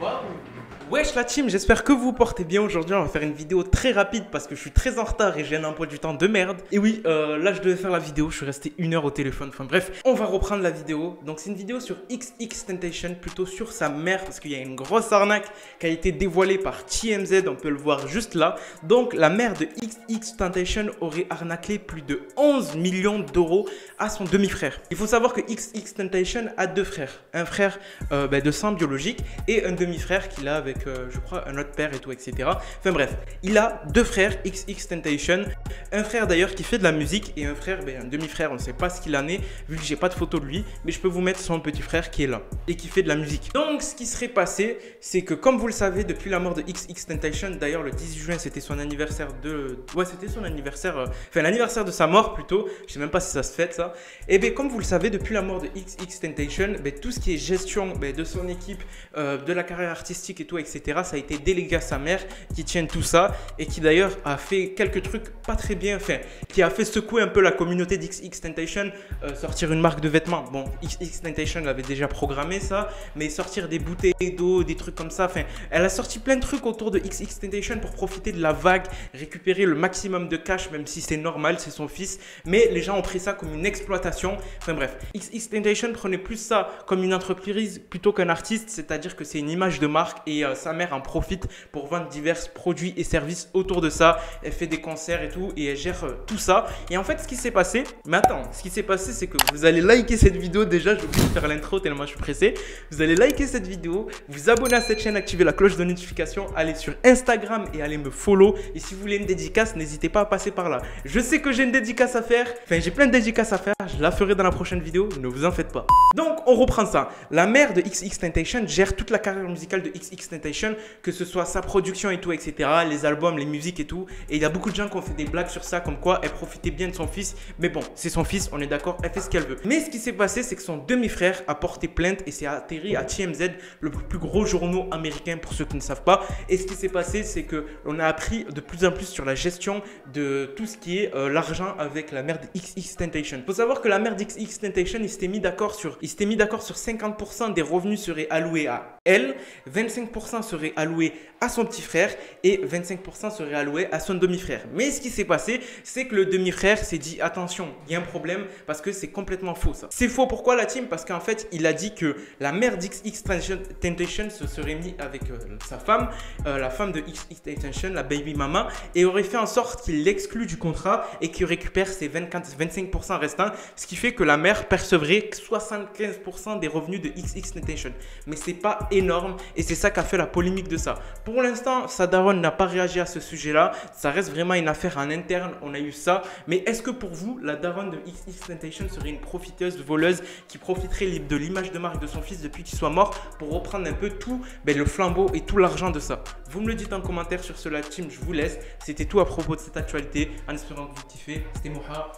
Waouh. Wesh la team, j'espère que vous portez bien. Aujourd'hui on va faire une vidéo très rapide parce que je suis très en retard et j'ai un emploi du temps de merde. Et oui, là je devais faire la vidéo, je suis resté 1 heure au téléphone. Enfin bref, on va reprendre la vidéo. Donc c'est une vidéo sur XXXTentacion, plutôt sur sa mère, parce qu'il y a une grosse arnaque qui a été dévoilée par TMZ, on peut le voir juste là. Donc la mère de XXXTentacion aurait arnaqué plus de 11 millions d'euros à son demi-frère. Il faut savoir que XXXTentacion a deux frères. Un frère de sang biologique et un demi-frère qu'il a avec je crois un autre père et tout, etc. Enfin bref, il a deux frères, XXXTentacion, un frère d'ailleurs qui fait de la musique et un frère, un demi-frère, on ne sait pas ce qu'il en est vu que j'ai pas de photo de lui, mais je peux vous mettre son petit frère qui est là et qui fait de la musique. Donc ce qui serait passé, c'est que comme vous le savez, depuis la mort de XXXTentacion, d'ailleurs le 18 juin c'était son anniversaire de... Ouais, c'était son anniversaire, enfin l'anniversaire de sa mort plutôt, je sais même pas si ça se fête ça. Et bien comme vous le savez, depuis la mort de XXXTentacion, tout ce qui est gestion de son équipe, de la carrière artistique et tout, etc., ça a été délégué à sa mère qui tient tout ça et qui d'ailleurs a fait quelques trucs pas très bien, enfin qui a fait secouer un peu la communauté d'XXXTentacion, sortir une marque de vêtements. Bon, XXXTentacion avait déjà programmé ça, mais sortir des bouteilles d'eau, des trucs comme ça, enfin elle a sorti plein de trucs autour de XXXTentacion pour profiter de la vague, récupérer le maximum de cash, même si c'est normal, c'est son fils, mais les gens ont pris ça comme une exploitation. Enfin bref, XXXTentacion prenait plus ça comme une entreprise plutôt qu'un artiste, c'est-à-dire que c'est une image de marque et sa mère en profite pour vendre divers produits et services autour de ça. Elle fait des concerts et tout et elle gère tout ça. Et en fait, ce qui s'est passé, mais attends, ce qui s'est passé, c'est que vous allez liker cette vidéo. Déjà, j'ai oublié de faire l'intro tellement je suis pressé. Vous allez liker cette vidéo, vous abonner à cette chaîne, activer la cloche de notification, aller sur Instagram et aller me follow. Et si vous voulez une dédicace, n'hésitez pas à passer par là. Je sais que j'ai une dédicace à faire, enfin j'ai plein de dédicaces à faire, je la ferai dans la prochaine vidéo, ne vous en faites pas. Donc, on reprend ça. La mère de XXXTentacion gère toute la carrière musicale de XXXTentacion, que ce soit sa production et tout, etc., les albums, les musiques et tout. Et il y a beaucoup de gens qui ont fait des blagues sur ça, comme quoi elle profitait bien de son fils. Mais bon, c'est son fils, on est d'accord, elle fait ce qu'elle veut. Mais ce qui s'est passé, c'est que son demi-frère a porté plainte et s'est atterri à TMZ, le plus gros journaux américain pour ceux qui ne savent pas. Et ce qui s'est passé, c'est que on a appris de plus en plus sur la gestion de tout ce qui est l'argent avec la mère de XXXTentacion. Il faut savoir que la mère d'XXXTentacion, il s'était mis d'accord sur 50% des revenus seraient alloués à elle, 25% seraient alloués à son petit frère et 25% seraient alloués à son demi-frère. Mais ce qui s'est passé, c'est que le demi-frère s'est dit attention, il y a un problème parce que c'est complètement faux ça. C'est faux, pourquoi la team? Parce qu'en fait, il a dit que la mère d'XXXTentacion se serait mise avec sa femme, la femme de XXXTentacion, la baby mama, et aurait fait en sorte qu'il l'exclue du contrat et qu'il récupère ses 25% restants, ce qui fait que la mère percevrait 75% des revenus de XXXTentacion. Mais c'est pas énorme et c'est ça qui a fait la polémique de ça. Pour l'instant, sa daronne n'a pas réagi à ce sujet-là. Ça reste vraiment une affaire en interne. On a eu ça. Mais est-ce que pour vous, la daronne de XXXTentacion serait une profiteuse, voleuse qui profiterait de l'image de marque de son fils depuis qu'il soit mort pour reprendre un peu tout le flambeau et tout l'argent de ça? Vous me le dites en commentaire sur ce live team. Je vous laisse. C'était tout à propos de cette actualité. En espérant que vous kiffez. C'était Moha.